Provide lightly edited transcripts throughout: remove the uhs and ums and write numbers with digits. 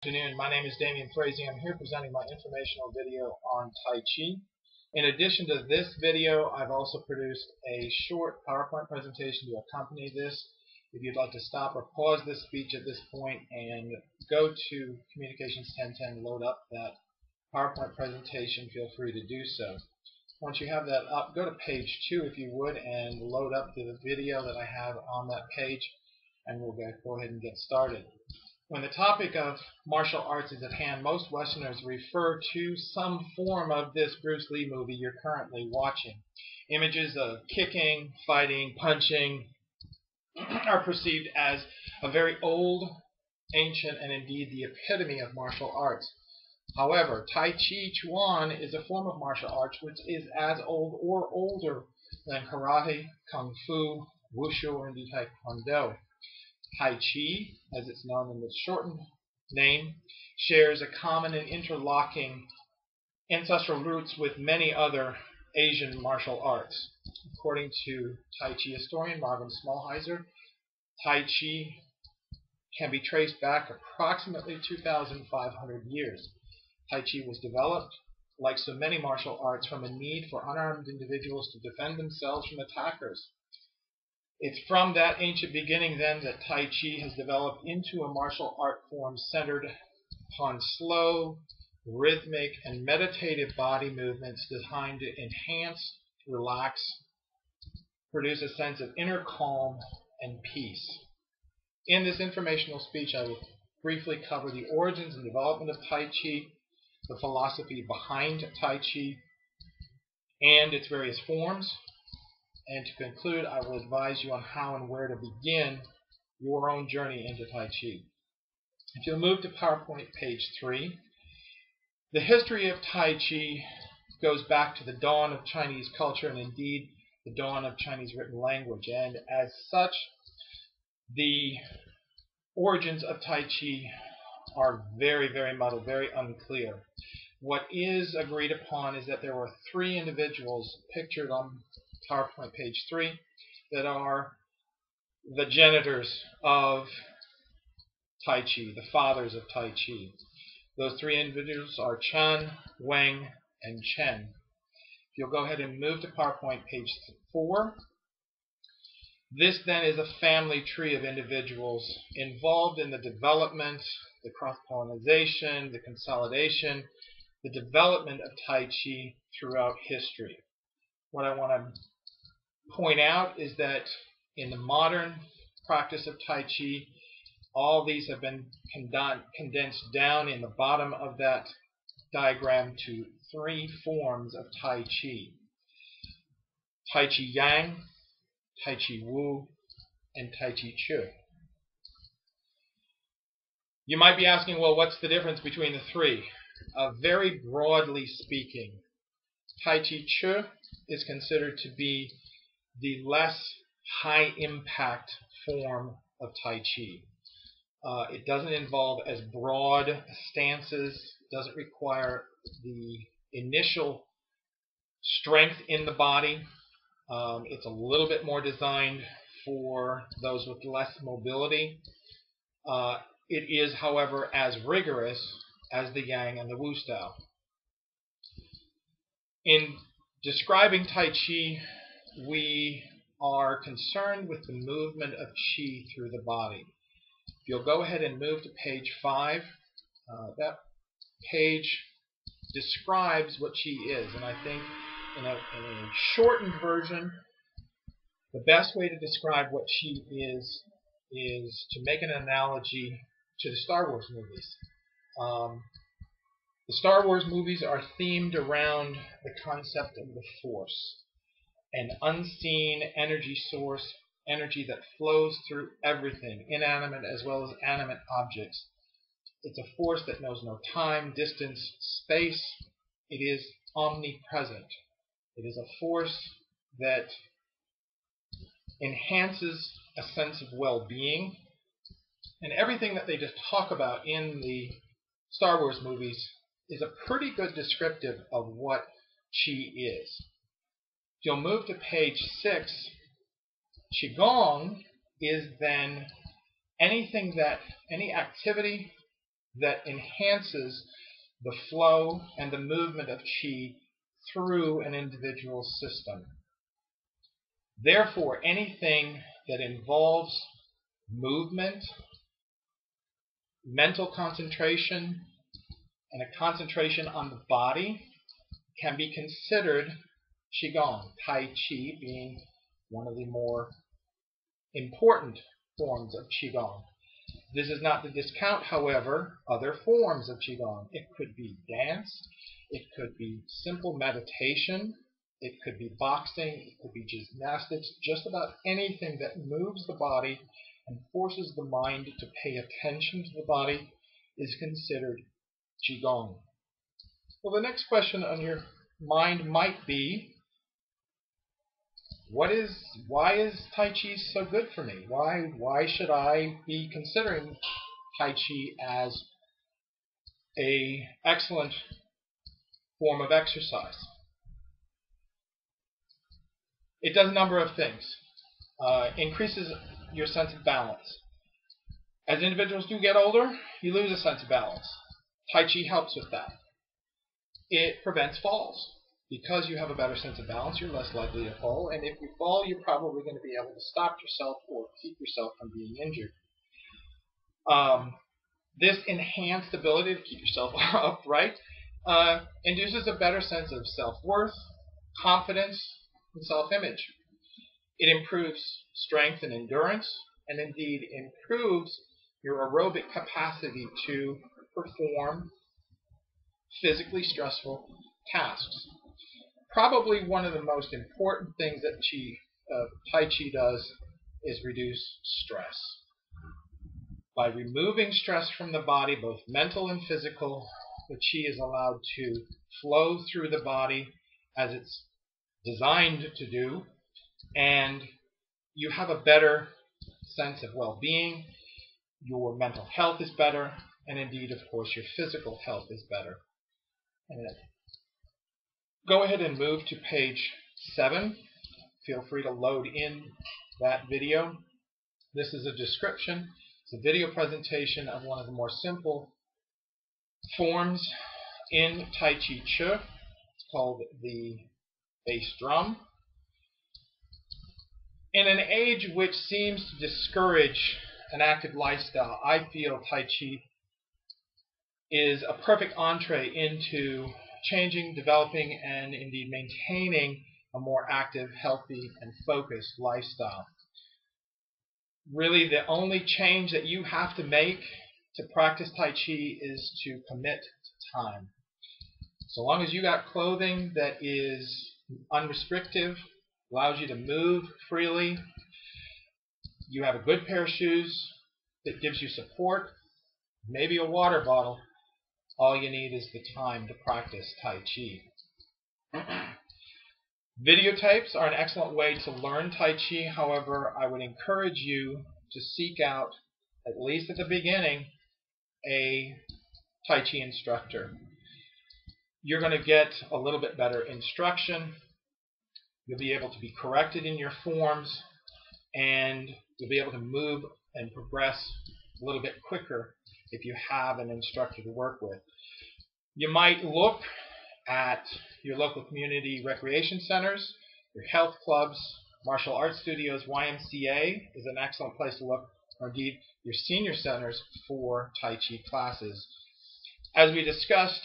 Good afternoon. My name is Damian Frazee. I'm here presenting my informational video on Tai Chi. In addition to this video, I've also produced a short PowerPoint presentation to accompany this. If you'd like to stop or pause this speech at this point and go to Communications 1010, load up that PowerPoint presentation, feel free to do so. Once you have that up, go to page 2 if you would and load up the video that I have on that page, and we'll go ahead and get started. When the topic of martial arts is at hand, most Westerners refer to some form of this Bruce Lee movie you're currently watching. Images of kicking, fighting, punching are perceived as a very old, ancient, and indeed the epitome of martial arts. However, Tai Chi Chuan is a form of martial arts which is as old or older than karate, kung fu, wushu, or indeed taekwondo. Tai Chi, as it's known in the shortened name, shares a common and interlocking ancestral roots with many other Asian martial arts. According to Tai Chi historian Marvin Smallheiser, Tai Chi can be traced back approximately 2,500 years. Tai Chi was developed, like so many martial arts, from a need for unarmed individuals to defend themselves from attackers. It's from that ancient beginning, then, that Tai Chi has developed into a martial art form centered upon slow, rhythmic, and meditative body movements designed to enhance, relax, produce a sense of inner calm and peace. In this informational speech, I will briefly cover the origins and development of Tai Chi, the philosophy behind Tai Chi, and its various forms. And to conclude, I will advise you on how and where to begin your own journey into Tai Chi. If you'll move to PowerPoint page 3, the history of Tai Chi goes back to the dawn of Chinese culture and indeed the dawn of Chinese written language. And as such, the origins of Tai Chi are very, very muddled, very unclear. What is agreed upon is that there were 3 individuals pictured on PowerPoint page 3 that are the genitors of Tai Chi, the fathers of Tai Chi. Those 3 individuals are Chan, Wang, and Chen. If you'll go ahead and move to PowerPoint page 4, this then is a family tree of individuals involved in the development, the cross-pollination, the consolidation, the development of Tai Chi throughout history. What I want to point out is that in the modern practice of Tai Chi, all these have been condensed down in the bottom of that diagram to 3 forms of Tai Chi. Tai Chi Yang, Tai Chi Wu, and Tai Chi Chu. You might be asking, well, what's the difference between the 3? Very broadly speaking, Tai Chi Chu is considered to be the less high-impact form of Tai Chi. It doesn't involve as broad stances, doesn't require the initial strength in the body. It's a little bit more designed for those with less mobility. It is, however, as rigorous as the Yang and the Wu style. In describing Tai Chi, we are concerned with the movement of Qi through the body. If you'll go ahead and move to page 5, that page describes what Qi is. And I think in a shortened version, the best way to describe what Qi is to make an analogy to the Star Wars movies. The Star Wars movies are themed around the concept of the Force, an unseen energy source, energy that flows through everything, inanimate as well as animate objects. It's a force that knows no time, distance, space. It is omnipresent. It is a force that enhances a sense of well-being. And everything that they just talk about in the Star Wars movies is a pretty good descriptive of what Qi is. If you'll move to page 6, Qigong is then any activity that enhances the flow and the movement of qi through an individual's system. Therefore, anything that involves movement, mental concentration, and a concentration on the body can be considered Qigong, Tai Chi being one of the more important forms of Qigong. This is not to discount, however, other forms of Qigong. It could be dance, it could be simple meditation, it could be boxing, it could be gymnastics, just about anything that moves the body and forces the mind to pay attention to the body is considered Qigong. Well, the next question on your mind might be, why is Tai Chi so good for me? Why should I be considering Tai Chi as an excellent form of exercise? It does a number of things. Increases your sense of balance. As individuals do get older, you lose a sense of balance. Tai Chi helps with that. It prevents falls. Because you have a better sense of balance, you're less likely to fall, and if you fall, you're probably going to be able to stop yourself or keep yourself from being injured. This enhanced ability to keep yourself upright induces a better sense of self-worth, confidence, and self-image. It improves strength and endurance, and indeed improves your aerobic capacity to perform physically stressful tasks. Probably one of the most important things that Tai Chi does is reduce stress. By removing stress from the body, both mental and physical, the Qi is allowed to flow through the body as it's designed to do, and you have a better sense of well-being, your mental health is better, and indeed, of course, your physical health is better. And go ahead and move to page 7. Feel free to load in that video. This is a description. It's a video presentation of one of the more simple forms in Tai Chi Chuan. It's called the bass drum. In an age which seems to discourage an active lifestyle, I feel Tai Chi is a perfect entree into changing, developing, and indeed maintaining a more active, healthy, and focused lifestyle. Really, the only change that you have to make to practice Tai Chi is to commit to time. So long as you got clothing that is unrestrictive, allows you to move freely, you have a good pair of shoes that gives you support, maybe a water bottle, all you need is the time to practice Tai Chi. Videotapes are an excellent way to learn Tai Chi. However, I would encourage you to seek out, at least at the beginning, a Tai Chi instructor. You're going to get a little bit better instruction. You'll be able to be corrected in your forms, and you'll be able to move and progress a little bit quicker if you have an instructor to work with. You might look at your local community recreation centers, your health clubs, martial arts studios. YMCA is an excellent place to look, or indeed your senior centers for Tai Chi classes. As we discussed,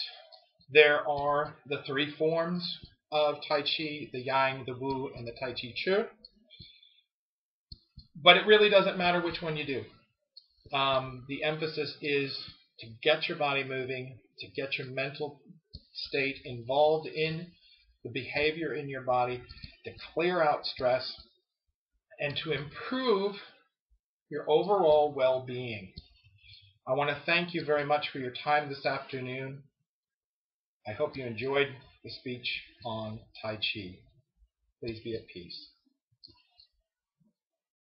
there are the 3 forms of Tai Chi, the Yang, the Wu, and the Tai Chi Chuan. But it really doesn't matter which one you do. The emphasis is to get your body moving, to get your mental state involved in the behavior in your body, to clear out stress, and to improve your overall well-being. I want to thank you very much for your time this afternoon. I hope you enjoyed the speech on Tai Chi. Please be at peace.